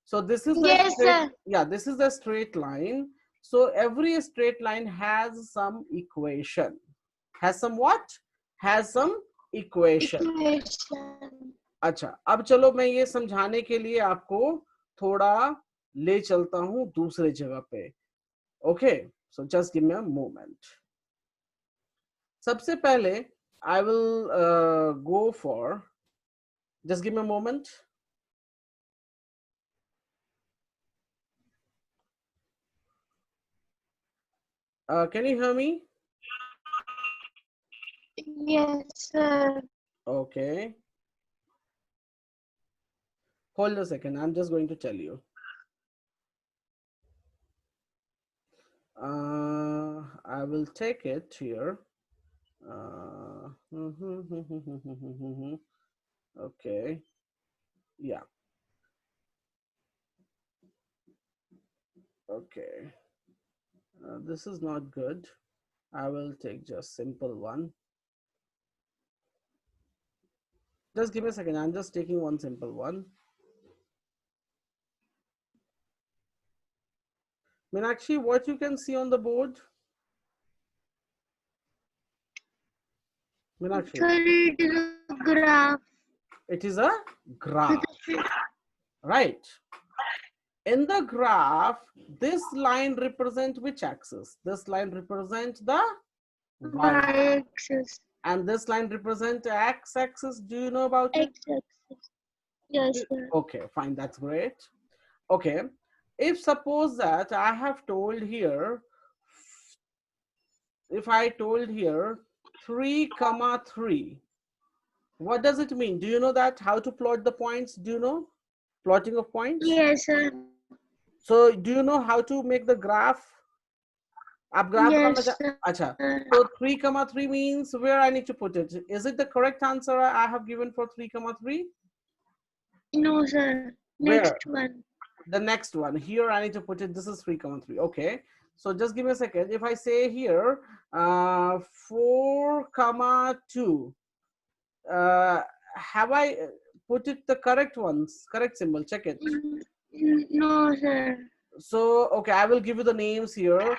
So this is the Yes, straight, sir. yeah, this is the straight line. So every straight line has some equation. Has some what? Has some equation. Equation. अच्छा, अब चलो मैं ये समझाने के लिए आपको थोड़ा ले चलता हूं दूसरे जगह पे. Okay, so just give me a moment. सबसे पहले I will go for, just give me a moment. Can you hear me? Yes, sir. Okay. Hold a second. I'm just going to tell you. I will take it here. Okay. Yeah. Okay. This is not good. I will take just simple one. Just give me a second. I'm just taking one simple one. Meenakshi, what you can see on the board? Meenakshi. Sir, it is a graph. It is a graph, right? In the graph, this line represents which axis? This line represents the Y-axis. And this line represents x-axis. Do you know about it? X-axis. Yes, sir. Okay, fine. That's great. Okay. If suppose that I have told here, if I told here 3, 3, what does it mean? Do you know that? How to plot the points? Do you know? Plotting of points? Yes, sir. So do you know how to make the graph? आप graph Yes, बनाना sir. अच्छा. So 3, 3 means where I need to put it. Is it the correct answer I have given for 3, 3? No, sir. Where? Next one. The next one. Here I need to put it. This is 3, 3. Okay. So just give me a second. If I say here 4, 2, have I put it the correct ones? Correct symbol. Check it. No, sir. So okay, I will give you the names here.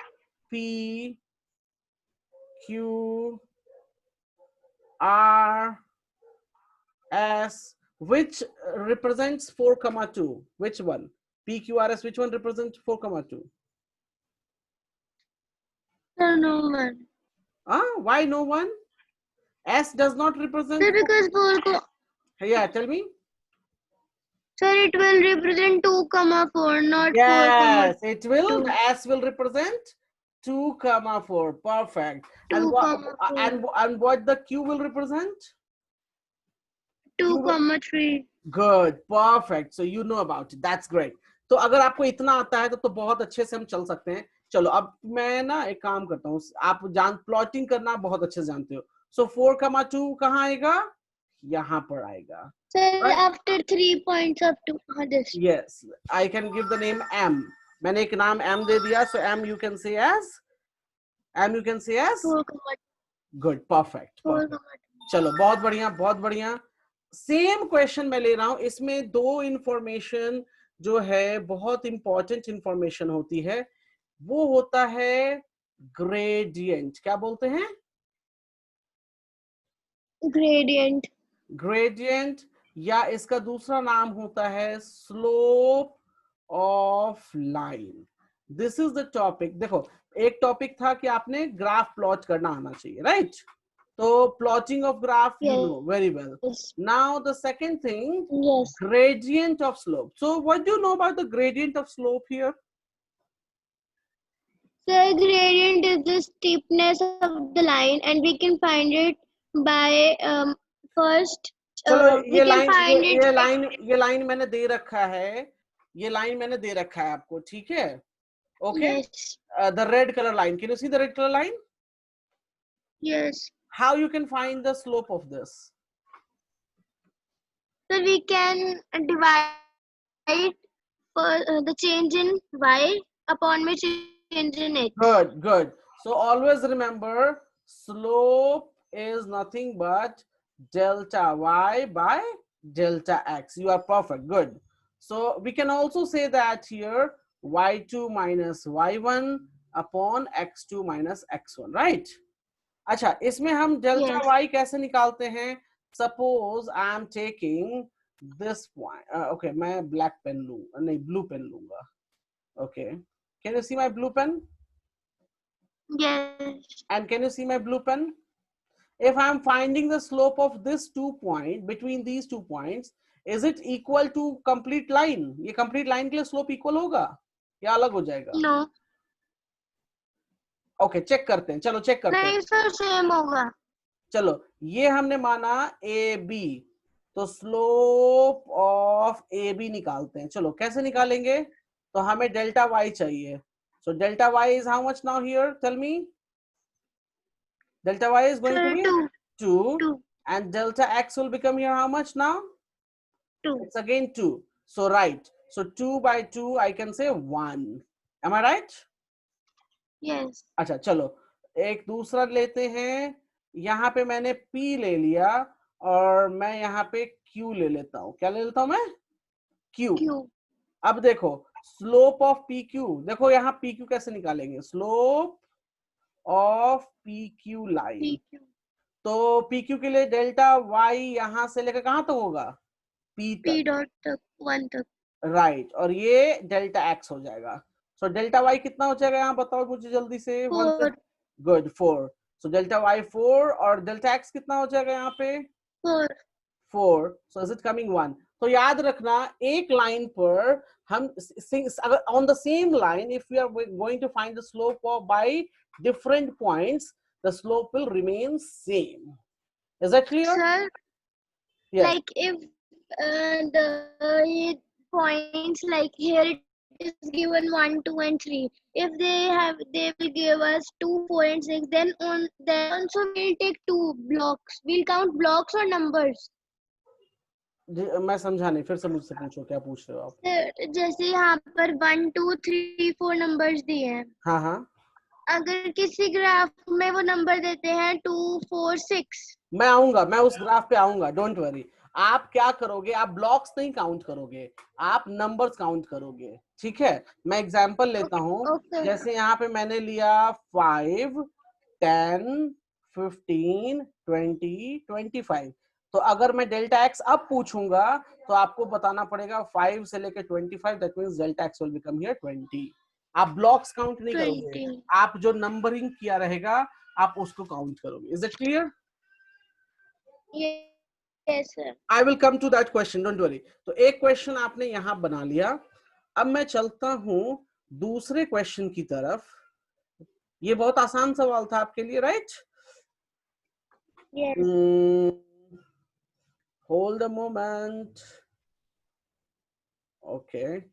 P, Q, R, S. Which represents 4, 2? Which one? P, Q, R, S. Which one represents 4, 2? Sir, no one. Why no one? S does not represent. Sir, because 4 Yeah, tell me. Sir, it will represent 2, 4, not 4, Yes, it will. 2. S will represent 2, 4. Perfect. 2, And what 4. and what the Q will represent? 2, Q 3. Good. Perfect. So you know about it. That's great. तो अगर आपको इतना आता है तो बहुत अच्छे से हम चल सकते हैं. चलो अब मैं ना एक काम करता हूँ. आप प्लॉटिंग करना बहुत अच्छे से जानते हो. So 4, 2 कहाँ आएगा? यहाँ पर आएगा. Sir, Right? after 3 points up to this. Yes, I can give the name M. मैंने एक नाम M दे दिया. So M you can say as 4, good. Perfect. 4, चलो बहुत बढ़िया, बहुत बढ़िया. सेम क्वेश्चन मैं ले रहा हूं. इसमें दो इंफॉर्मेशन जो है बहुत इंपॉर्टेंट इंफॉर्मेशन होती है. वो होता है ग्रेडियंट. क्या बोलते हैं? gradient. ग्रेडियंट या इसका दूसरा नाम होता है slope of line. This is the topic. देखो एक टॉपिक था कि आपने ग्राफ प्लॉट करना आना चाहिए, राइट? तो plotting of graph you know very well. Now the second thing, Yes. gradient of slope. So what do you know about the gradient of slope here? Sir, gradient is the steepness of the line, and we can find it by first. चलो We can find it. ये line मैंने दे रखा है. ये line मैंने दे रखा है आपको, ठीक है? Okay. Yes. The red color line. Can you see the red color line? Yes. How you can find the slope of this? So we can divide the change in y upon which change in x. Good, good. So always remember, slope is nothing but delta y by delta x. You are perfect. Good. So we can also say that here y2 minus y1 upon x2 minus x1, right? अच्छा, इसमें हम delta Yes. y कैसे निकालते हैं? Suppose I am taking this point, okay मैं black pen लूंगा, नहीं blue pen लूंगा. Okay, can you see my blue pen? Yes. And can you see my blue pen? If I am finding the slope of this 2 point between these 2 points, is it equal to complete line? ये complete line के लिए slope equal होगा या अलग हो जाएगा? No. Okay, check करते हैं, चलो चेक करते हैं. नहीं सर, सेम होगा. चलो, ये हमने माना ए बी, तो स्लोप ऑफ ए बी निकालते हैं. चलो कैसे निकालेंगे? तो हमें डेल्टा वाई चाहिए. So delta y is how much now here? Tell me. Delta y is going to Sir, be 2. 2, 2. and delta x will become here how much now? 2. It's again 2. So right. So 2 by 2 I can say 1. Am I right? Yes. अच्छा चलो, एक दूसरा लेते हैं. यहाँ पे मैंने P ले लिया और मैं यहाँ पे Q ले लेता हूँ. क्या ले लेता हूँ मैं? Q. Q. अब देखो स्लोप ऑफ PQ, देखो यहाँ PQ कैसे निकालेंगे? Slope of PQ line. PQ. तो PQ के लिए डेल्टा y यहां से लेकर कहां तक होगा? P P तक, dot तक, 1 तक. राइट. और ये डेल्टा x हो जाएगा. सो डेल्टा y कितना हो जाएगा यहाँ बताओ मुझे जल्दी से. 1 से 4. गुड 4. सो डेल्टा y 4 और डेल्टा x कितना हो जाएगा यहाँ पे? 4. 4. So is it coming 1? तो याद रखना एक लाइन पर हम अगर on the same line if we are going to find the slope of by different points, the slope will remain same. Is that clear? Sir, Yes. like if the points like here it is given 1, 2, and 3. If they will give us 2, 4, and 6. Then also we'll take 2 blocks. We'll count blocks or numbers. मैं समझा नहीं, फिर से मुझसे पूछो, क्या पूछ रहे हो आप? Sir, जैसे यहाँ पर 1, 2, 3, 4 नंबर्स दिए हैं. हाँ हाँ, अगर किसी ग्राफ में वो नंबर देते हैं 2, 4, 6. मैं आऊंगा, मैं उस ग्राफ पे आऊंगा, डोंट वरी. आप क्या करोगे? आप ब्लॉक्स नहीं काउंट करोगे, आप नंबर्स काउंट करोगे. ठीक है, मैं एग्जांपल लेता हूँ. Okay. जैसे यहाँ पे मैंने लिया 5, 10, 15, 20, 25. तो अगर मैं डेल्टा एक्स अब पूछूंगा तो आपको बताना पड़ेगा 5 से लेकर 25. That means delta x will become here 20. आप ब्लॉक्स काउंट नहीं करोगे, 20. आप जो नंबरिंग किया रहेगा आप उसको काउंट करोगे. Is it clear? Yes, sir. I will come to that question, don't worry. तो एक क्वेश्चन आपने यहाँ बना लिया. अब मैं चलता हूँ दूसरे क्वेश्चन की तरफ. ये बहुत आसान सवाल था आपके लिए, right? Yes. Hold a moment. Okay.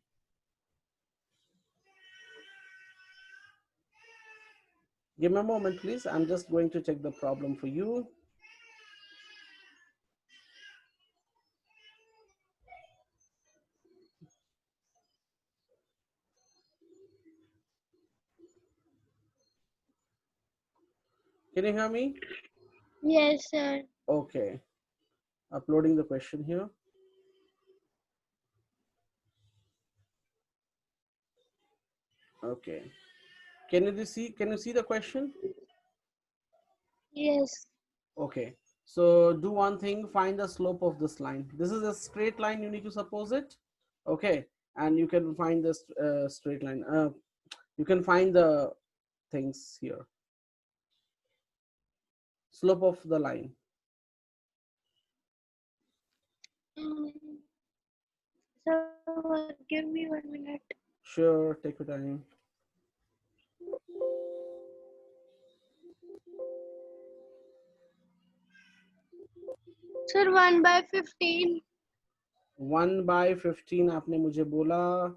Give me a moment, please. I'm just going to check the problem for you. Can you hear me? Yes, sir. Okay. Uploading the question here. Okay. Can you see the question? Yes. Okay. So do one thing, find the slope of this line. This is a straight line, you need to suppose it. Okay. And you can find this straight line. You can find the things here. Slope of the line. So give me 1 minute. Sure, take your time. Sir, 1/15. 1/15 आपने मुझे बोला.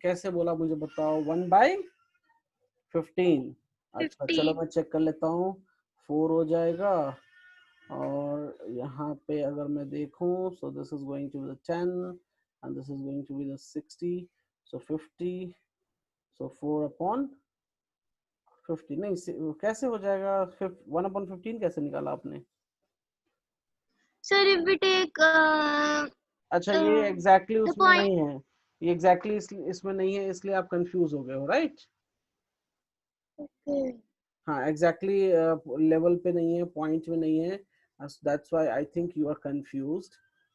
कैसे बोला मुझे बताओ? 1/15. अच्छा चलो मैं चेक कर लेता हूँ. 4 हो जाएगा. और यहाँ पे अगर मैं देखूं, so this is going to be the 10 and this is going to be the 60. So 50. So 4/50. नहीं, कैसे हो जाएगा? 1/15 कैसे निकाला आपने? Sir, if we take अच्छा, ये एग्जैक्टली the उसमें point. नहीं है, ये एग्जैक्टली इसमें नहीं है, इसलिए आप कंफ्यूज हो गए हो, राइट? Okay. हाँ, एग्जैक्टली लेवल पे नहीं है, पॉइंट में नहीं है, that's why I think you are confused.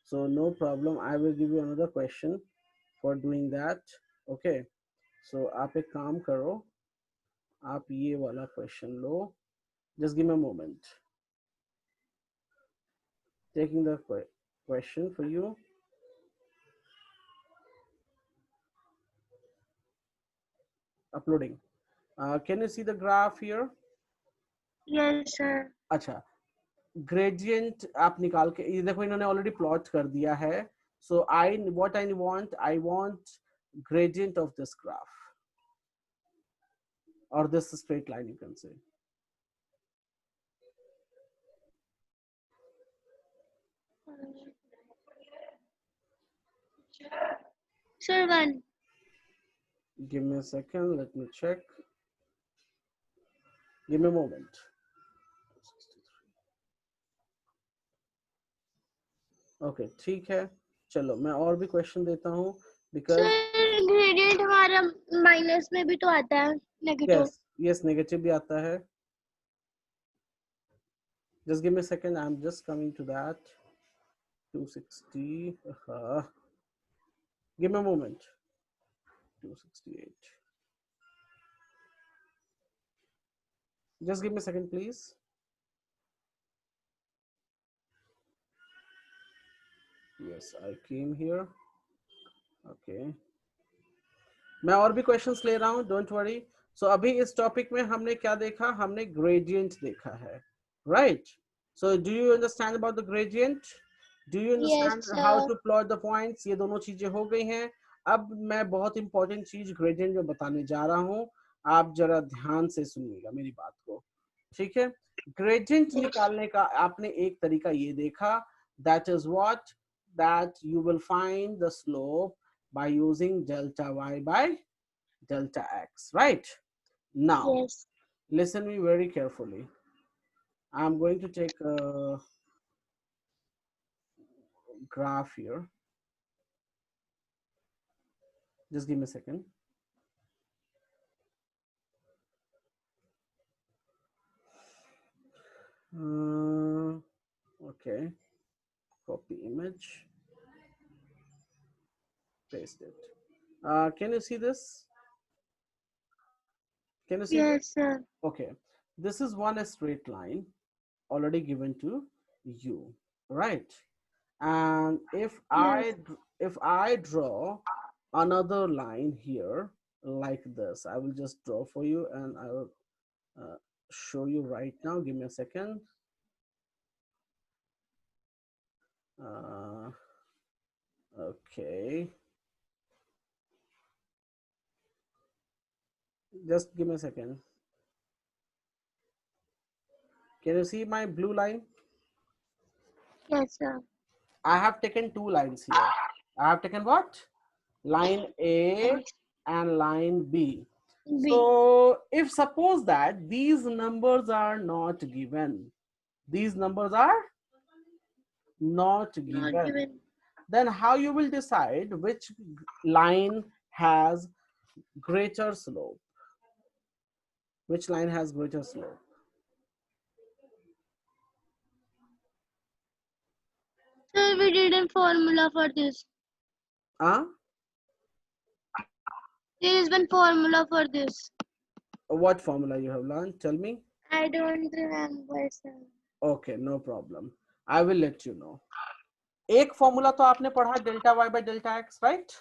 So no problem, I will give you another question for doing that. Okay, so आप एक काम करो, आप ये वाला क्वेश्चन लो. Just give me a moment, taking the question for you. Uploading. Can you see the graph here? Yes, sir. अच्छा, gradient आप निकाल के, ये देखो इन्होंने ऑलरेडी प्लॉट कर दिया है. So I want gradient of this graph or this straight line, you can say. Sir, one. Give me a second, let me check. Give me a moment. Okay, ठीक है, चलो मैं और भी क्वेश्चन देता हूँ, बिकॉज सर ग्रेडियंट हमारा minus में भी तो आता है, नेगेटिव. यस यस, नेगेटिव भी आता है. Just give me a second, I'm just coming to that. 260, give me a moment. 268. Just give me a second, please. Yes, I came here. Okay. मैं और भी क्वेश्चंस ले रहा हूँ, डोंट वरी. सो अभी इस टॉपिक में हमने क्या देखा, हमने ग्रेडियंट देखा है, right? So do you understand about the gradient? Do you Yes, understand how sir. To plot the points? ये दोनों चीजें हो गई हैं. अब मैं बहुत इंपॉर्टेंट चीज ग्रेडियंट में बताने जा रहा हूँ, आप जरा ध्यान से सुनिएगा मेरी बात को, ठीक है? ग्रेडियंट निकालने का आपने एक तरीका ये देखा, that is what, that you will find the slope by using delta y by delta x, right? Now Yes. listen me very carefully. I'm going to take a graph here. Just give me a second. Okay, copy image, paste it. Can you see this? Can you see this? Yes, sir. Okay, this is one straight line already given to you, right? And Yes. if I draw another line here like this, I will just draw for you and I will show you right now. Give me a second. Okay, just give me a second. Can you see my blue line? Yes, sir. I have taken two lines here. I have taken what? Line A X, and line B. B. So if suppose that these numbers are not given, these numbers are not Not given, given. then how you will decide which line has greater slope? Which line has greater slope? Sir, we did a formula for this. Huh? There is one formula for this. What formula you have learned? Tell me. I don't remember, sir. Okay, no problem. I will let you know. एक formula तो आपने पढ़ा, delta y by delta x, right?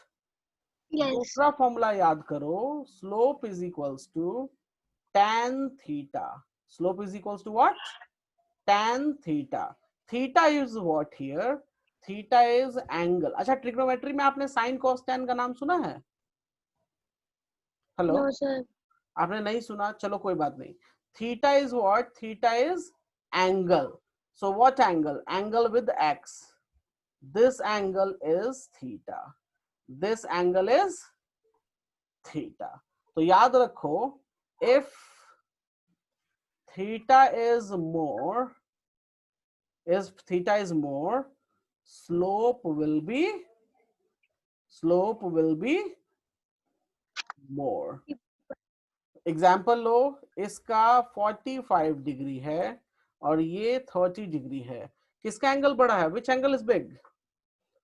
Yes. दूसरा formula याद करो, slope is equals to tan theta. Slope is equals to what? Tan theta. Theta is what here? Theta is angle. अच्छा, trigonometry में आपने साइन कॉस tan का नाम सुना है? Hello, No, sir. आपने नहीं सुना? चलो कोई बात नहीं. Theta is what? Theta is angle. So what angle? Angle with x. This angle is theta. This angle is theta. तो याद रखो, if theta is more, slope will be more. Example लो, इसका 45 डिग्री है और ये 30 डिग्री है, किसका एंगल बड़ा है? Which angle is big?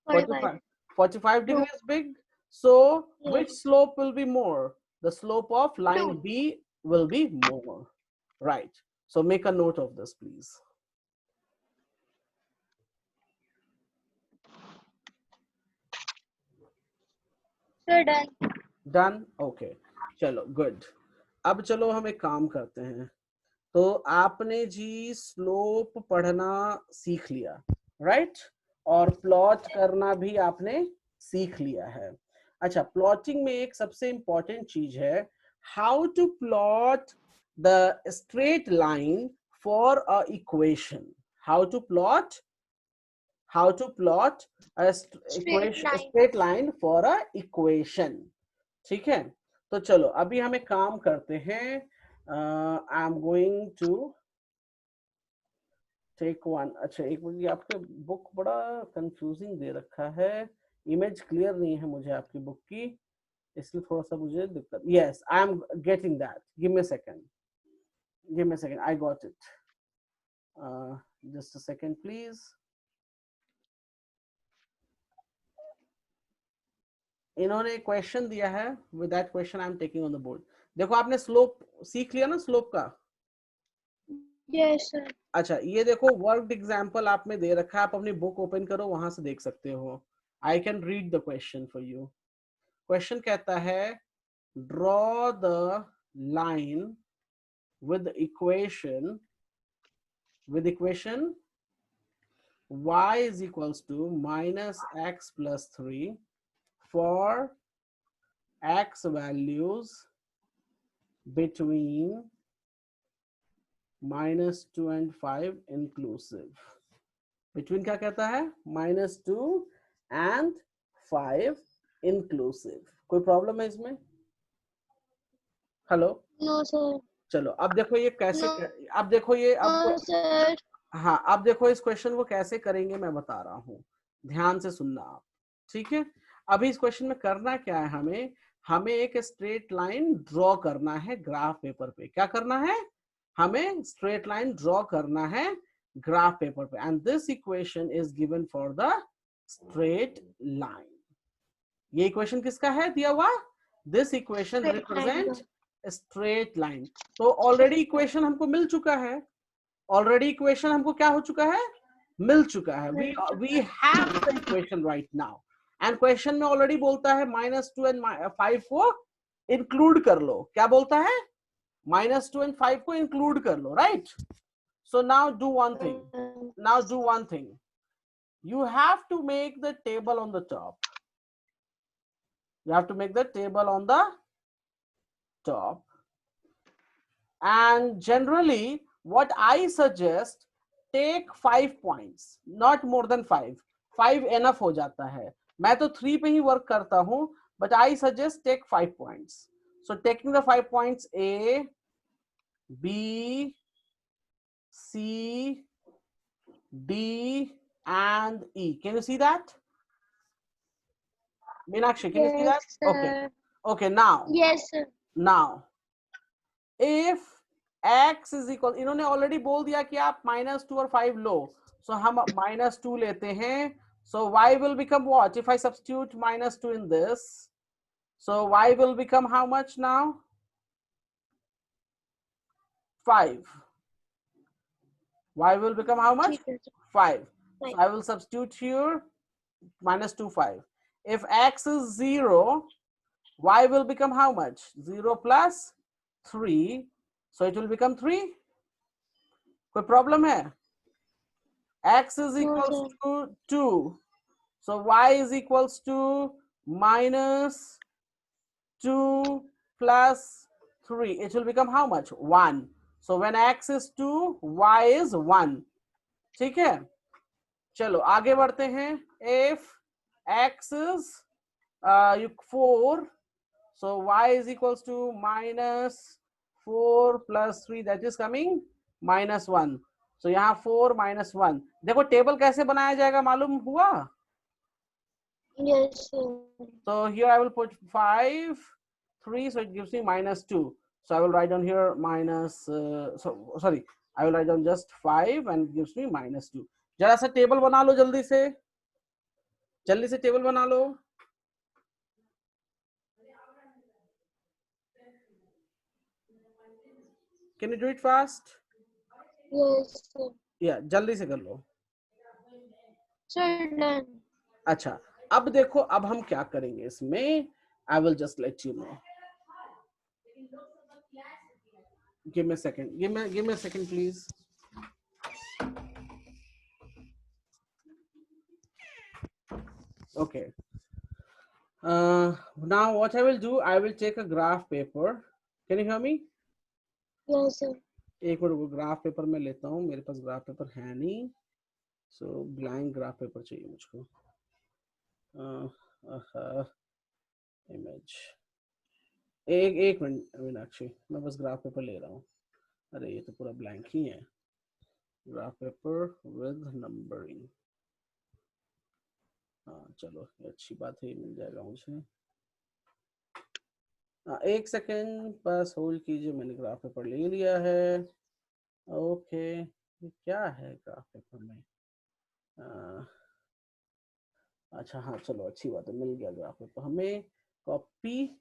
45. 45 degree is big. So which slope will be more? The slope of line B will be more. Right. So make a note of this, please. Sir, done. Done? Okay. चलो good. अब चलो हम एक काम करते हैं. तो आपने जी स्लोप पढ़ना सीख लिया, राइट? और प्लॉट करना भी आपने सीख लिया है. अच्छा, प्लॉटिंग में एक सबसे इंपॉर्टेंट चीज है, how to plot the straight line for a equation. How to plot a straight line for a equation. ठीक है? तो चलो अभी हम एक काम करते हैं. I am going to take one. अच्छा एक मिनट, ये आपके बुक बड़ा कंफ्यूजिंग दे रखा है, इमेज क्लियर नहीं है मुझे आपकी बुक की, इसलिए थोड़ा सा मुझे दिक्कत. Yes, I am getting that. Give me a second, I got it. Just a second please. इन्होंने क्वेश्चन दिया है, with that question I am taking on the board. देखो आपने स्लोप सीख लिया ना, स्लोप का. Yes, sir. अच्छा ये देखो वर्कड एग्जांपल आप में दे रखा है, आप अपनी बुक ओपन करो, वहां से देख सकते हो. I can read the question for you. Question कहता है, draw the line with equation y is equals to minus x plus 3 for x values between -2 and 5 inclusive. Between क्या कहता है? -2 and 5 inclusive. कोई प्रॉब्लम है इसमें? हेलो? No, sir. चलो अब देखो ये कैसे No. अब देखो ये No, sir. हाँ, अब देखो इस क्वेश्चन को कैसे करेंगे मैं बता रहा हूँ, ध्यान से सुनना आप. ठीक है? अभी इस क्वेश्चन में करना क्या है, हमें एक स्ट्रेट लाइन ड्रॉ करना है ग्राफ पेपर पे. क्या करना है? हमें स्ट्रेट लाइन ड्रॉ करना है ग्राफ पेपर पे. And this equation is given for the straight line. ये इक्वेशन किसका है दिया हुआ? This equation represent straight line. तो ऑलरेडी इक्वेशन हमको मिल चुका है, ऑलरेडी इक्वेशन हमको क्या हो चुका है? मिल चुका है. We have the equation right now. And question में ऑलरेडी बोलता है -2 एंड 5 को इंक्लूड कर लो. क्या बोलता है? -2 एंड 5 को इंक्लूड कर लो, right? So now do one thing. You have to make the table on the top. And generally what I suggest, take 5 points, not more than 5. 5 enough हो जाता है. मैं तो 3 पे ही वर्क करता हूं, but I suggest take 5 points. So taking the 5 points, A, B, C, D and E. Can you see that? Meenakshi, can you see that? Sir. Okay, now. Yes, sir. Now, if x is equal, इन्होंने already बोल दिया कि आप -2 और 5 लो, so हम -2 लेते हैं. So y will become what? If I substitute -2 in this, so y will become how much now? 5. Y will become how much? 5. So I will substitute here -2, 5. If x is 0, y will become how much? 0 plus 3. So it will become 3. कोई problem है? X is equals to 2. So y is equals to -2 plus 3. It will become how much? 1. So when x is 2, y is 1. ठीक है? चलो आगे बढ़ते हैं. If x is 4, so y is equals to -4 plus 3, that is coming -1. सो यहाँ 4 - 1. देखो table कैसे बनाया जाएगा मालूम हुआ? Yes, sir. So here I will put 5, 3, so it gives me -2. So I will write down here sorry, I will write down just 5 and it gives me -2. जरा सा table बना लो जल्दी से टेबल बना लो. Can you do it fast? Yes, sir. Yeah, जल्दी से कर लो. Sir, done. अच्छा, अब देखो अब हम क्या करेंगे इसमें. I will just let you know. Give me a second. Give me a second, please. Okay. Now what I will do, I will take a graph paper. Can you hear me? Yes, sir. एक minute graph paper में लेता हूँ, मेरे पास graph paper है नहीं, सो blank graph paper चाहिए मुझको. Image एक मिनट मीनाक्षी, मैं बस ग्राफ पेपर ले रहा हूँ. अरे ये तो पूरा ब्लैंक ही है. Graph paper with numbering. हाँ चलो ये अच्छी बात है, मिल जाएगा मुझे. एक सेकेंड बस होल्ड कीजिए, मैंने ग्राफ पेपर ले लिया है. ओके ये क्या है ग्राफ पेपर में? अच्छा हाँ चलो अच्छी बात है, मिल गया ग्राफ पेपर हमें. कॉपी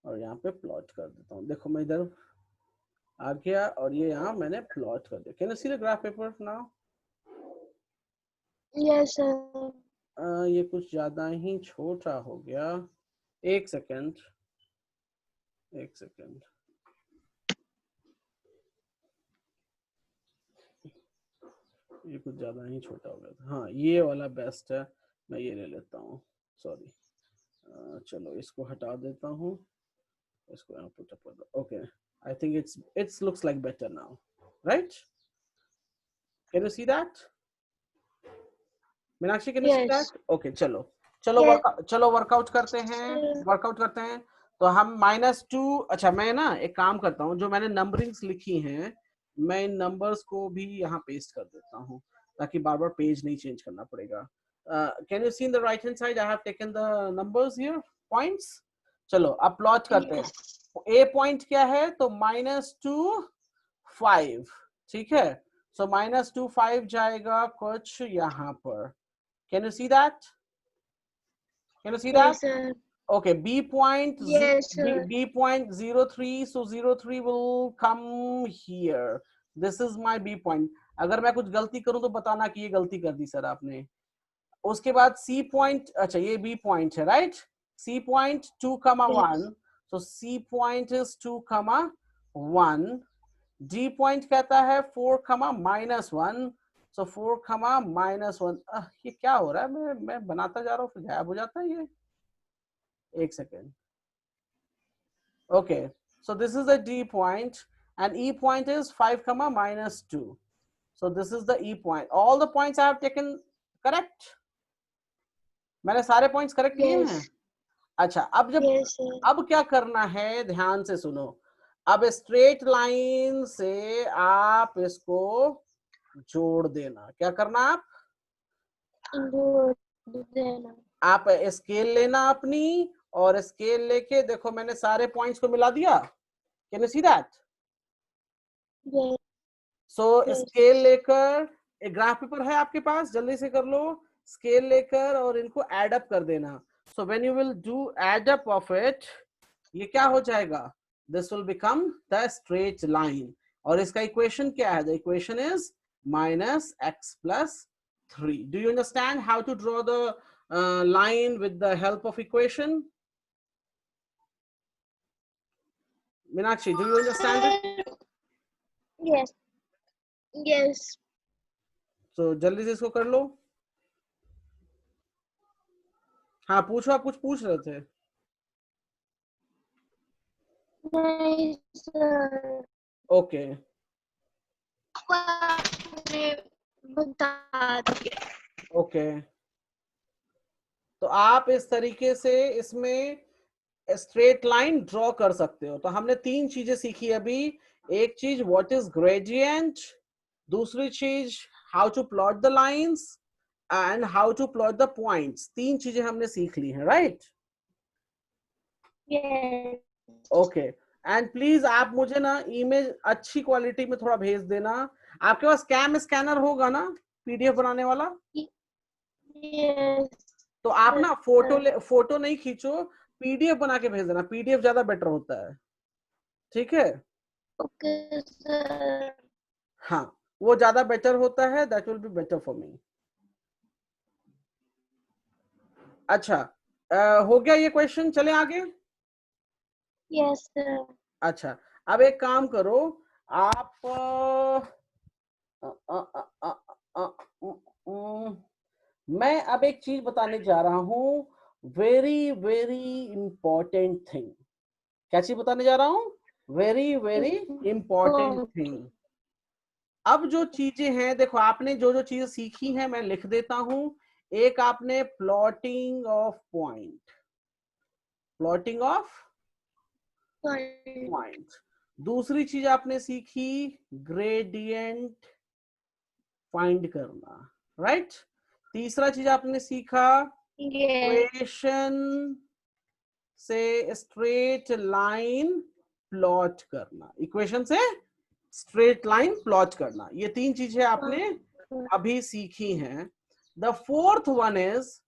और यहाँ पे प्लॉट कर देता हूँ. देखो मैं इधर आ गया और ये यहाँ मैंने प्लॉट कर दिया. Can you see the graph paper now? Yes, sir. ये कुछ ज्यादा ही छोटा हो गया. एक सेकेंड. ये कुछ ज्यादा ही छोटा हो गया था. हाँ ये वाला बेस्ट है, मैं ये ले लेता हूँ. सॉरी. चलो इसको हटा देता हूँ, इसको यहाँ पुट अप कर दो. Okay I think it's looks like better now, right? Can you see that Meenakshi? Can you see Yes. That? Okay चलो Yes. वर्कआउट करते हैं. तो हम -2. अच्छा मैं ना एक काम करता हूँ, जो मैंने नंबरिंग्स लिखी हैं मैं इन नंबर्स को भी यहाँ पेस्ट कर देता हूँ ताकि बार बार पेज नहीं चेंज करना पड़ेगा. Can you see in the right hand side? I have taken the numbers here, points. चलो अब प्लॉट करते हैं. ए पॉइंट क्या है? तो -2 5. ठीक है, सो -2 5 जाएगा कुछ यहाँ पर. Can you see that? Yes, sir. Okay, B point Yes, sir. B point 03. So 03 will come here. This is my B point. अगर मैं कुछ गलती करूं तो बताना कि ये गलती कर दी सर आपने. उसके बाद C point, अच्छा ये B point है, right? C point 2,1. So C point is 2,1. D point कहता है 4,-1. So 4,-1. ये क्या हो रहा है? मैं बनाता जा रहा हूँ फिर गायब हो जाता है ये. एक second. Okay, so this is the D point and E point is 5,-2. So this is the E point. All the points I have taken correct. मैंने सारे points correct लिए हैं. अच्छा अब क्या करना है, ध्यान से सुनो. अब स्ट्रेट लाइन से आप इसको जोड़ देना. क्या करना? आप स्केल लेना अपनी, और स्केल लेके देखो मैंने सारे पॉइंट्स को मिला दिया. Can you see that? So scale लेकर, एक ग्राफ पेपर है आपके पास, जल्दी से कर लो. स्केल लेकर और इनको एड अप कर देना. So when you will do add up of it, ये क्या हो जाएगा? This will become the straight line. और इसका इक्वेशन क्या है? The equation is -x + 3. Do you understand how to draw the line with the help of equation? Meenakshi, do you understand it? Yes. So जल्दी से इसको कर लो. हाँ पूछो, आप कुछ पूछ रहे थे. नहीं सर. ओके बता दिया. ओके, तो आप इस तरीके से इसमें स्ट्रेट लाइन ड्रॉ कर सकते हो. तो हमने 3 चीजें सीखी अभी. एक चीज व्हाट इज ग्रेडियंट, दूसरी चीज how to plot the lines and how to plot the points, 3 चीजें हमने सीख ली हैं, right? Yes. Okay, and please आप मुझे ना इमेज अच्छी क्वालिटी में थोड़ा भेज देना। आपके पास कैम स्कैनर होगा ना, पीडीएफ बनाने वाला? Yes. तो आप ना फोटो नहीं खींचो, पीडीएफ बना के भेज देना, पीडीएफ ज्यादा बेटर होता है, ठीक है? Okay, sir. हाँ, वो ज्यादा बेटर होता है, that will be better for me. अच्छा, हो गया ये क्वेश्चन, चले आगे। Yes, sir. अच्छा, अब एक काम करो, आप मैं अब एक चीज बताने जा रहा हूं, वेरी वेरी इंपॉर्टेंट थिंग। क्या चीज बताने जा रहा हूं? Very very important Oh, thing. अब जो चीजें हैं, देखो आपने जो जो चीजें सीखी हैं मैं लिख देता हूं। एक आपने plotting of point, plotting of fine. Point. दूसरी चीज आपने सीखी ग्रेडियंट फाइंड करना, राइट? तीसरा चीज आपने सीखा Yes. इक्वेशन से स्ट्रेट लाइन प्लॉट करना, इक्वेशन से स्ट्रेट लाइन प्लॉट करना। ये 3 चीजें आपने अभी सीखी हैं। The fourth one is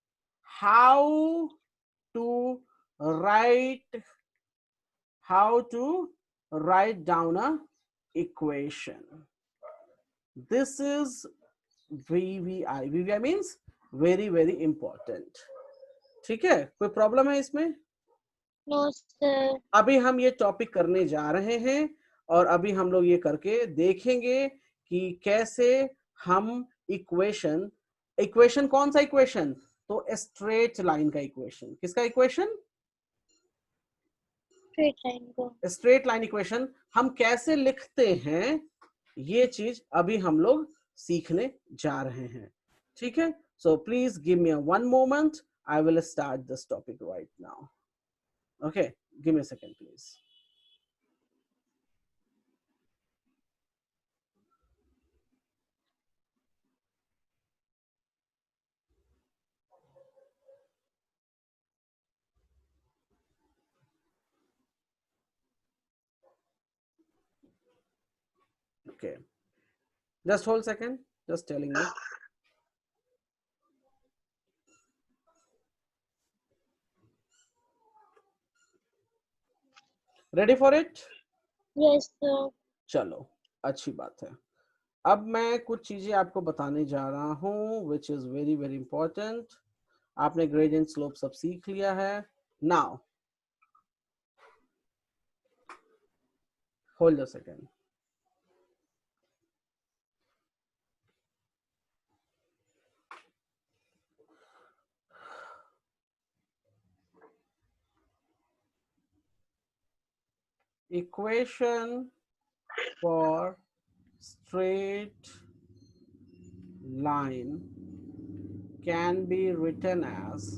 how to write, how to write down a equation. This is VVI. VVI means very very important. ठीक है, कोई प्रॉब्लम है इसमें? No, sir. अभी हम ये टॉपिक करने जा रहे हैं और अभी हम लोग ये करके देखेंगे कि कैसे हम इक्वेशन, इक्वेशन कौन सा इक्वेशन? तो स्ट्रेट लाइन का इक्वेशन। किसका equation? Straight line go. Straight line equation हम कैसे लिखते हैं, ये चीज अभी हम लोग सीखने जा रहे हैं, ठीक है? So please give me one moment, I will start this topic right now. Okay, give me a second please. Okay, just hold second, just telling you. Ready for it? Yes, sir. चलो, अच्छी बात है। अब मैं कुछ चीजें आपको बताने जा रहा हूं which is very very important. आपने ग्रेडियंट स्लोप सब सीख लिया है। Now hold a second. Equation for straight line can be written as,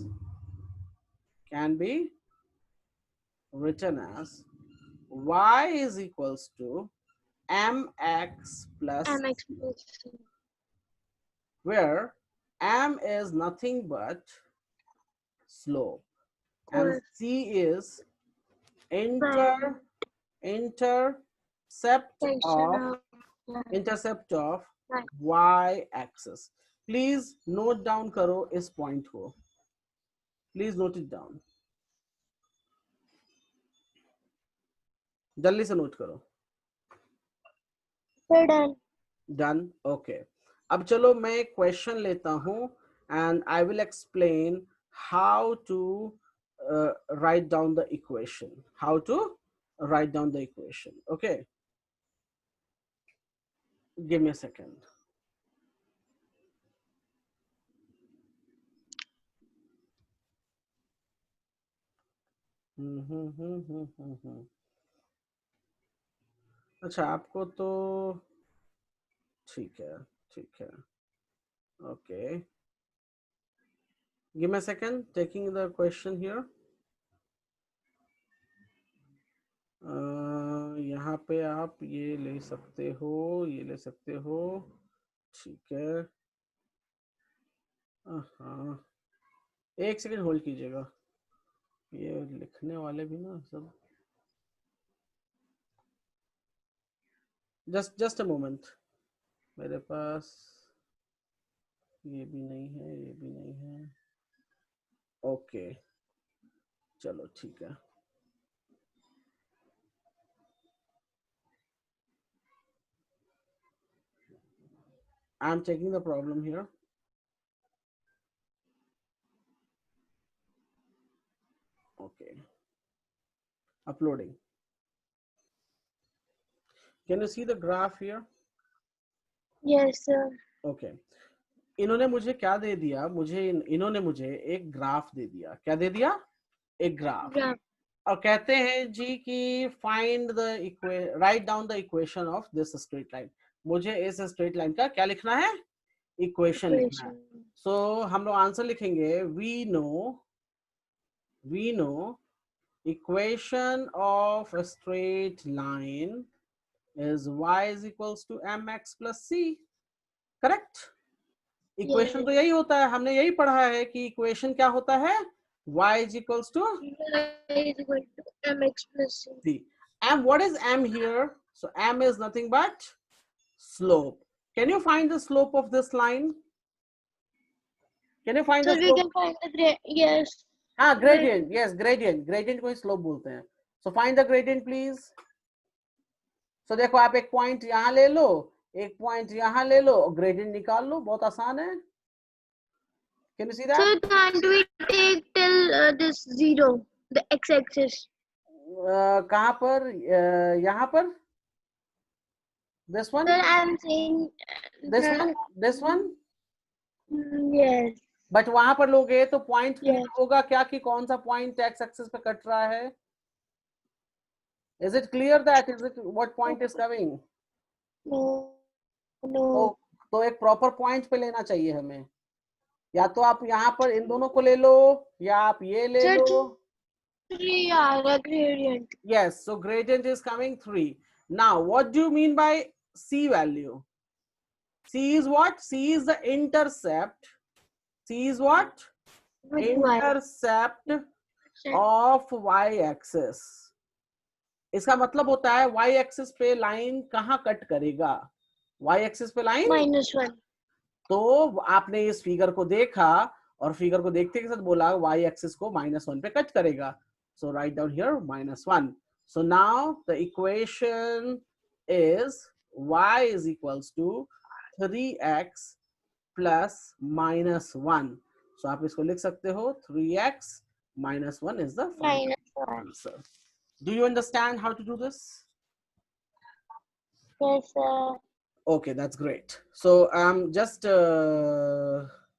can be written as y is equals to mx plus MX c, plus. where m is nothing but slope and Or c is prime intercept section of of line. intercept of Right. y axis। Please note down करो इस point को, please note it down, जल्दी से note करो। Sir, done. Done, okay. अब चलो मैं एक क्वेश्चन लेता हूं and I will explain how to write down the equation, how to write down the equation. Okay, give me a second. अच्छा, आपको तो ठीक है, ठीक है, okay. Give me a second, taking the question here. यहाँ पे आप ये ले सकते हो, ये ले सकते हो, ठीक है। हाँ, एक सेकंड होल्ड कीजिएगा, ये लिखने वाले भी ना सब, जस्ट अ मोमेंट। मेरे पास ये भी नहीं है, ये भी नहीं है, ओके चलो ठीक है। I am checking the problem here. Okay, uploading. Can you see the graph here? Yes, sir. Okay, इन्होंने मुझे क्या दे दिया, इन्होंने मुझे एक ग्राफ दे दिया। क्या दे दिया? एक ग्राफ। Graph. और कहते हैं जी कि find the right down the equation of this straight line. मुझे इस स्ट्रेट लाइन का क्या लिखना है? इक्वेशन लिखना है। Equation. सो हम लोग आंसर लिखेंगे, we know equation of a straight line is y is equals to mx plus c। Correct? Equation Yes. तो यही होता है, हमने यही पढ़ा है कि इक्वेशन क्या होता है? y is equals to Y is equal to mx plus c. c। m, what is m here? So m is nothing but slope. Can you find the slope of this line? Can you find So the we slope? can find the yes. हाँ, Gradient. gradient, yes, gradient को ही slope बोलते हैं। So find the gradient please। So देखो, आप एक point यहाँ ले लो, एक पॉइंट यहाँ ले लो, ग्रेडियंट निकाल लो, बहुत आसान है। Can you see that? So can't we take till this 0, the x-axis? कहाँ पर? यहाँ पर? This one? Sir, I'm saying This one? This one? yes. But वहां पर लोगे तो पॉइंट क्लियर Yes. होगा क्या कि कौन सा पॉइंट एक्स एक्सिस पे कट रहा है? Is it clear that is it what point is coming? No. तो No. तो एक प्रॉपर पॉइंट पे लेना चाहिए हमें। या तो आप यहाँ पर इन दोनों को ले लो, या आप ये ले Sir, low. 3 are a gradient. Yes, so gradient is coming 3. Now, what do you mean by C value? C is what? C is the intercept. C is what? With y. Intercept of y axis. इसका मतलब होता है y axis पे line कहाँ cut करेगा? y axis पे line -1. तो आपने इस फिगर को देखा और फिगर को देखते के साथ बोला y एक्सिस को -1 पे कट करेगा। So write down here -1। So now the equation is y is equals to 3x plus -1। सो आप इसको लिख सकते हो 3x -1 is the final -1. answer। Do you understand how to do this? Yes, Okay, that's great. So I'm just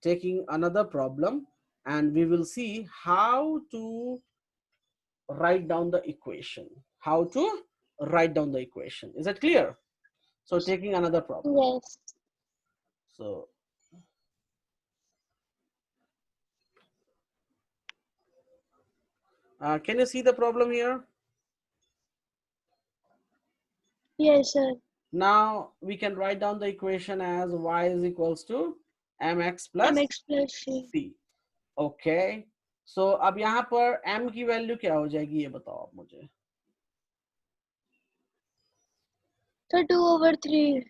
taking another problem and we will see how to write down the equation. How to write down the equation. Is that clear? So taking another problem. yes. So can you see the problem here? Yes, sir. Now we can write down the equation as y is equals to mx plus mx plus c. c. Okay. So अब यहाँ पर m की value क्या हो जाएगी ये बताओ आप मुझे। So 2/3.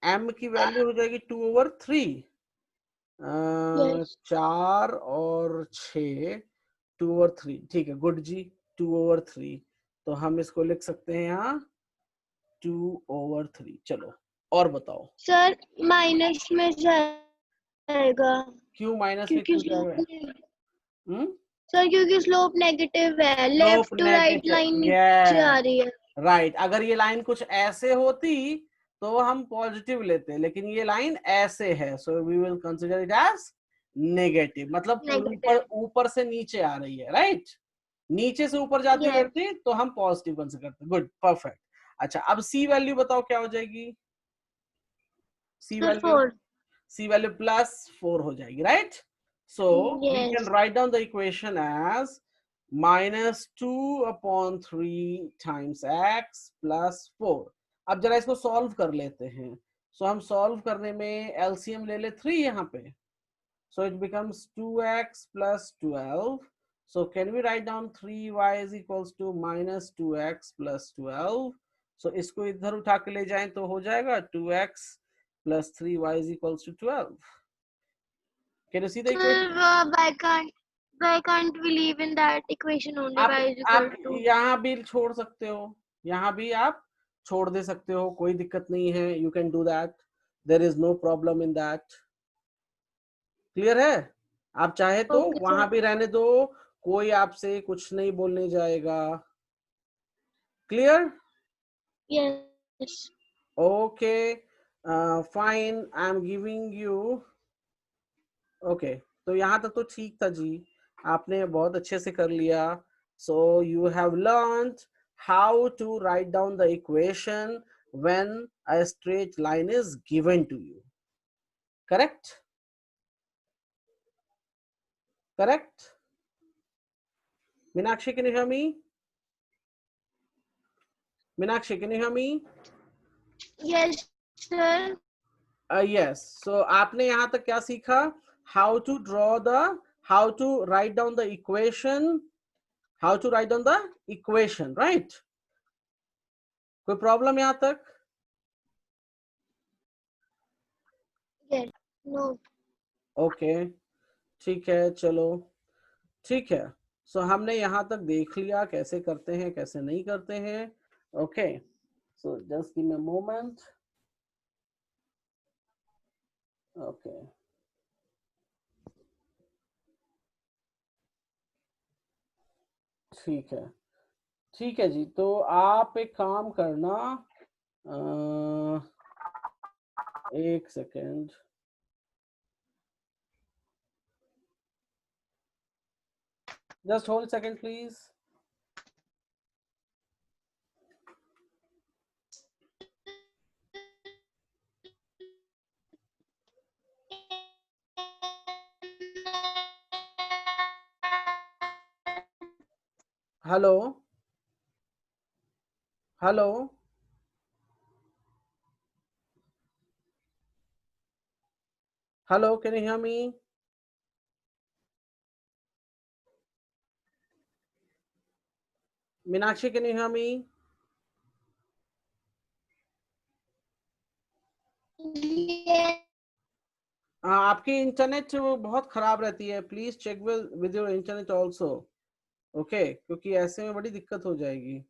m की वैल्यू हो जाएगी 2/3। Yes. 4 और 6, 2/3। ठीक है, गुड जी, 2/3। तो हम इसको लिख सकते हैं यहाँ 2/3। चलो और बताओ। सर माइनस में जाएगा क्यों माइनस में क्योंकि क्यों जाएगा? सर क्योंकि स्लोप नेगेटिव है, लेफ्ट टू राइट लाइन नीचे आ रही है। राइट, अगर ये लाइन कुछ ऐसे होती तो हम पॉजिटिव लेते, लेकिन ये लाइन ऐसे है, so we will consider it as negative. मतलब ऊपर ऊपर से नीचे आ रही है, राइट? नीचे से ऊपर जाती है तो हम पॉजिटिव कंसीडर करते। Good, perfect. अच्छा, अब सी वैल्यू बताओ क्या हो जाएगी? सी वैल्यू +4 हो जाएगी, right? So we can write down the equation as -2/3 times x plus 4। अब जरा इसको सॉल्व कर लेते हैं। सो हम सॉल्व करने में एलसीएम ले ले 3 यहाँ पे। So it becomes 2x plus 12. So can we write down 3y is equals to minus 2x plus 12? So इसको इधर उठा के ले जाएं तो हो जाएगा 2x plus 3y is equals to 12. Can you see the Sir, equation? why can't we leave in that equation only y is equal आप to? यहाँ भी छोड़ सकते हो, यहाँ भी आप छोड़ दे सकते हो, कोई दिक्कत नहीं है। You can do that. There is no problem in that. Clear है? आप चाहे तो Okay, वहां sir. भी रहने दो, कोई आपसे कुछ नहीं बोलने जाएगा। Clear? Yes. Okay fine, I am giving you. Okay, तो यहाँ तक तो ठीक था जी, आपने बहुत अच्छे से कर लिया। So you have learned how to write down the equation when a straight line is given to you. Correct? Correct? Meenakshi, can you hear me? Meenakshi, can you hear me? Yes, sir. Yes. So आपने यहाँ तक क्या सीखा? How to draw the, how to write down the equation, how to write down the equation, right? कोई problem यहाँ तक? Yes. No. Okay, ठीक है, चलो ठीक है। सो हमने यहाँ तक देख लिया कैसे करते हैं कैसे नहीं करते हैं। Okay, so just give me a moment. Okay, ठीक है, ठीक है जी। तो आप एक काम करना, एक second, just hold a second please। Hello, hello, hello, can you hear me? Meenakshi, can you hear me? Yes. आपकी इंटरनेट बहुत खराब रहती है, please check with your internet also. Okay, क्योंकि ऐसे में बड़ी दिक्कत हो जाएगी।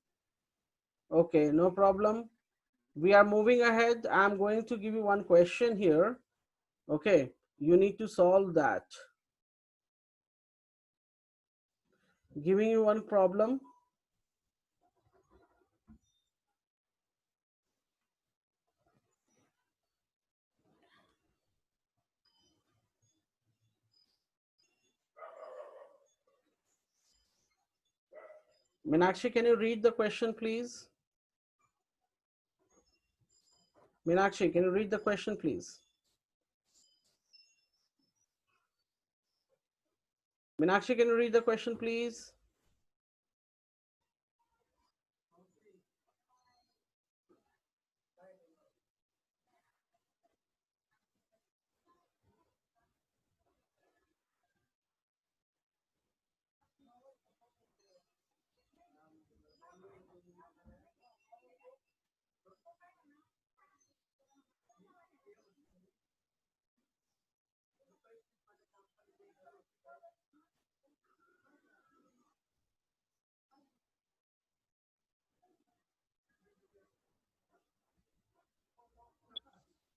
Okay, no problem, we are moving ahead। I'm going to give you one question here। okay, you need to solve that। giving you one problem। Meenakshi, can you read the question please? Meenakshi, can you read the question please? Meenakshi, can you read the question please?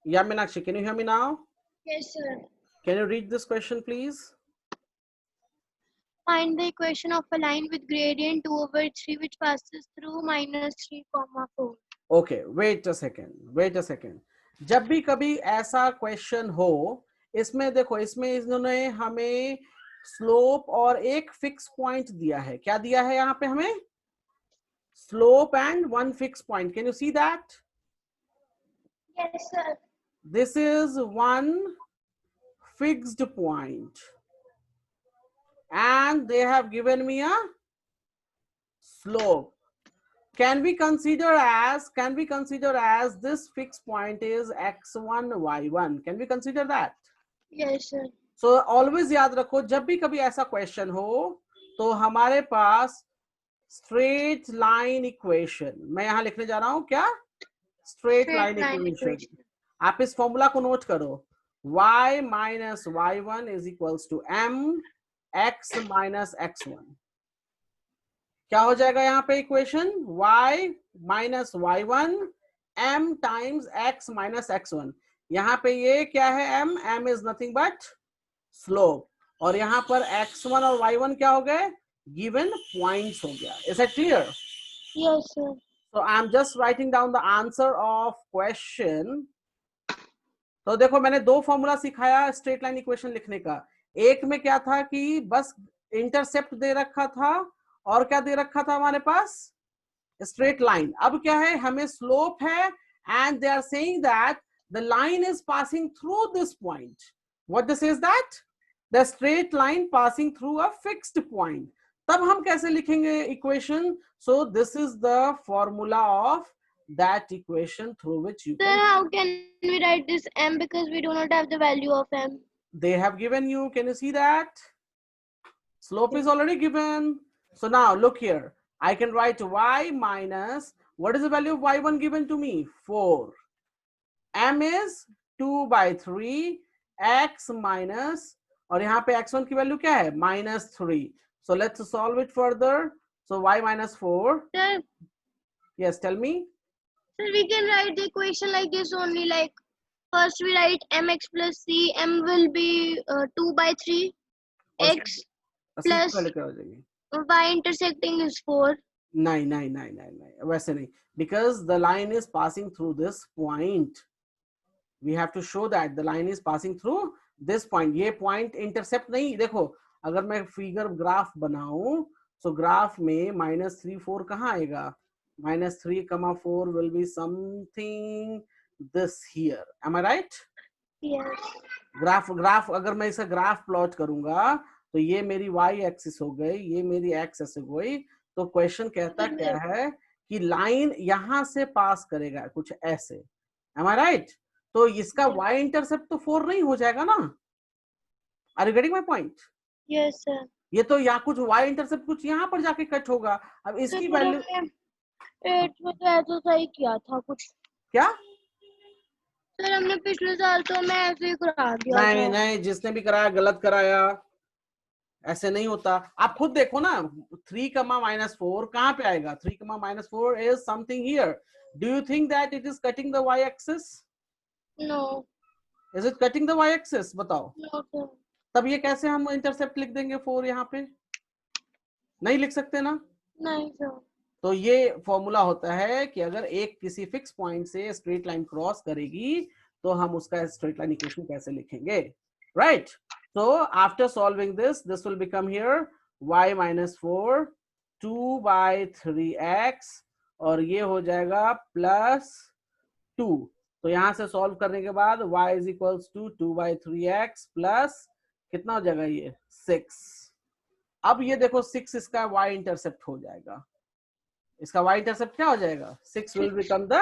Yeah, Meenakshi, can you hear me now? Yes, sir. Can you read this question please? Find the equation of a line with gradient 2/3 which passes through -3, 4. Okay, wait a second, wait a second। जब भी कभी ऐसा question हो, इसमें देखो, इसमें इन्होंने हमें स्लोप और एक फिक्स पॉइंट दिया है। क्या दिया है यहाँ पे हमें? Slope and one fix point. Can you see that? Yes, sir. This is one fixed point and they have given me a slope. Can we consider as this fixed point is x1 y1? Can we consider that? Yes, sir. So always याद रखो, जब भी कभी ऐसा question हो तो हमारे पास straight line equation, मैं यहां लिखने जा रहा हूं क्या, स्ट्रेट लाइन इक्वेशन. आप इस फॉर्मूला को नोट करो, y minus y1 is equals to m x minus x1. क्या हो जाएगा यहाँ पे equation, y minus y1 m times x minus x1. यहाँ पे ये क्या है, m is nothing but slope, और यहाँ पर x1 और y1 क्या हो गए, given points हो गया. Is that clear? Yes, sir. So I am just writing down the answer of question. तो देखो मैंने दो फॉर्मूला सिखाया स्ट्रेट लाइन इक्वेशन लिखने का. एक में क्या था कि बस इंटरसेप्ट दे रखा था, और क्या दे रखा था हमारे पास, स्ट्रेट लाइन. अब क्या है, हमें स्लोप है, and they are saying that the line is passing through this point. What this is that, the straight line passing through a fixed point. तब हम कैसे लिखेंगे equation, so this is the formula of that equation through which you Sir, how can we write this m, because we do not have the value of m? They have given you, can you see that slope is already given. So now look here, I can write y minus, what is the value of y1 given to me, 4. m is 2 by 3 x minus, और यहाँ पे x1 की value क्या है, -3. So let's solve it further. So y minus 4. Sir, Yes, tell me. sir, we can write the equation like this only, like first we write mx plus c, m will be 2 by 3 x plus y intersecting is 4. नहीं, वैसे नहीं, because the line is passing through this point. We have to show that the line is passing through this point. ये point intercept नहीं. देखो अगर मैं figure graph बनाऊं, so graph में -3 4 कहाँ आएगा, -3, 4 will be something this here. Am I right? Yes. Graph अगर मैं इसका ग्राफ प्लॉट करूंगा तो ये मेरी y एक्सिस हो गई, ये मेरी x एक्सिस हो गई. तो क्वेश्चन कहता क्या है कि लाइन यहां से पास करेगा कुछ ऐसे. Am I right? तो इसका y इंटरसेप्ट तो 4 नहीं हो जाएगा ना. Are you getting my point? Yes, sir. ये तो यहाँ कुछ y इंटरसेप्ट कुछ यहाँ पर जाके कट होगा. अब इसकी वैल्यू 8 में तो ऐसा सही किया था कुछ. क्या सर हमने पिछले साल तो मैं ऐसे ही करा दिया था. नहीं, जिसने भी कराया गलत कराया, ऐसे नहीं होता. आप खुद देखो ना, 3, -4 कहाँ पे आएगा, 3, -4 is something here. Do you think that it is cutting the y axis? No. Is it cutting the y axis? बताओ. No, sir. तब ये कैसे हम इंटरसेप्ट लिख देंगे 4 यहाँ पे, नहीं लिख सकते ना. नहीं सर. तो ये फॉर्मूला होता है कि अगर एक किसी फिक्स पॉइंट से स्ट्रेट लाइन क्रॉस करेगी तो हम उसका स्ट्रेट लाइन इक्वेशन कैसे लिखेंगे, right. So after solving this will become here y minus 4 2 by 3x, और ये हो जाएगा +2. तो यहां से सॉल्व करने के बाद y is equals to 2 by 3x plus कितना हो जाएगा, ये 6. अब ये देखो 6 इसका y इंटरसेप्ट हो जाएगा, इसका y इंटरसेप्ट क्या हो जाएगा, 6 will become the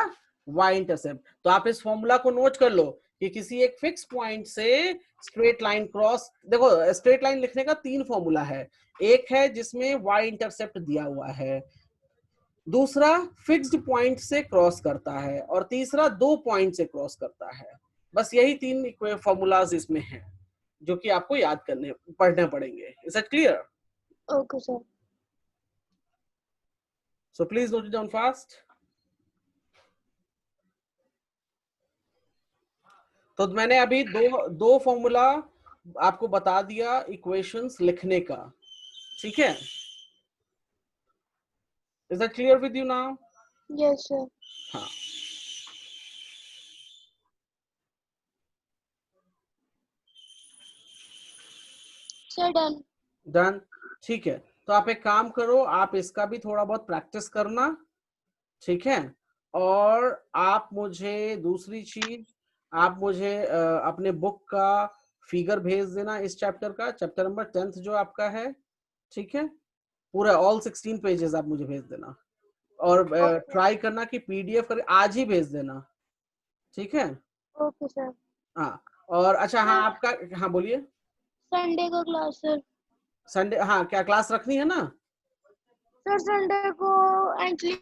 y intercept. तो आप इस फॉर्मूला को नोट कर लो कि किसी एक फिक्स पॉइंट से स्ट्रेट लाइन क्रॉस, देखो स्ट्रेट लाइन लिखने का 3 फॉर्मूला है. एक है जिसमें y इंटरसेप्ट दिया हुआ है, दूसरा फिक्स्ड पॉइंट से क्रॉस करता है, और तीसरा 2 पॉइंट से क्रॉस करता है. बस यही 3 फॉर्मूलाज इसमें हैं जो कि आपको याद पढ़ने पड़ेंगे. Is that clear? Okay sir. So please note it down fast. तो मैंने अभी दो फॉर्मूला आपको बता दिया इक्वेशंस लिखने का, ठीक है. Is that clear with you now? Yes sir. हाँ. Sir, done. Done. ठीक है. तो आप एक काम करो, आप इसका भी थोड़ा बहुत प्रैक्टिस करना, ठीक है. और आप मुझे दूसरी चीज, आप मुझे अपने बुक का फिगर भेज देना इस चैप्टर का, चैप्टर नंबर 10th जो आपका है, ठीक है. पूरा ऑल 16 पेजेस आप मुझे भेज देना, और ट्राई करना कि पीडीएफ कर आज ही भेज देना, ठीक है? Okay sir. हाँ, और अच्छा, हाँ आपका, हाँ बोलिए। संडे को क्लास सर। संडे, हाँ क्या क्लास रखनी है ना? सर संडे को एक्चुअली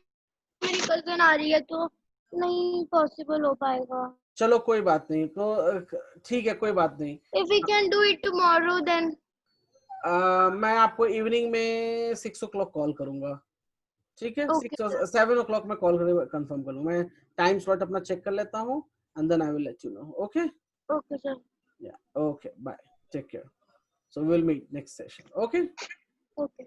मेरी कजन आ रही है तो नहीं पॉसिबल हो पाएगा। चलो कोई बात नहीं, तो ठीक है, कोई बात नहीं। If we can do it tomorrow then. मैं आपको इवनिंग में 6 o'clock कॉल करूंगा, ठीक है? ओके 6 और सर। 7 o'clock में कॉल कर कंफर्म कर लूँ, मैं टाइम स्लॉट अपना चेक कर लेता हूँ, and then I will let you know, okay? Okay sir. या okay, bye, take care, so will meet next session, okay? Okay.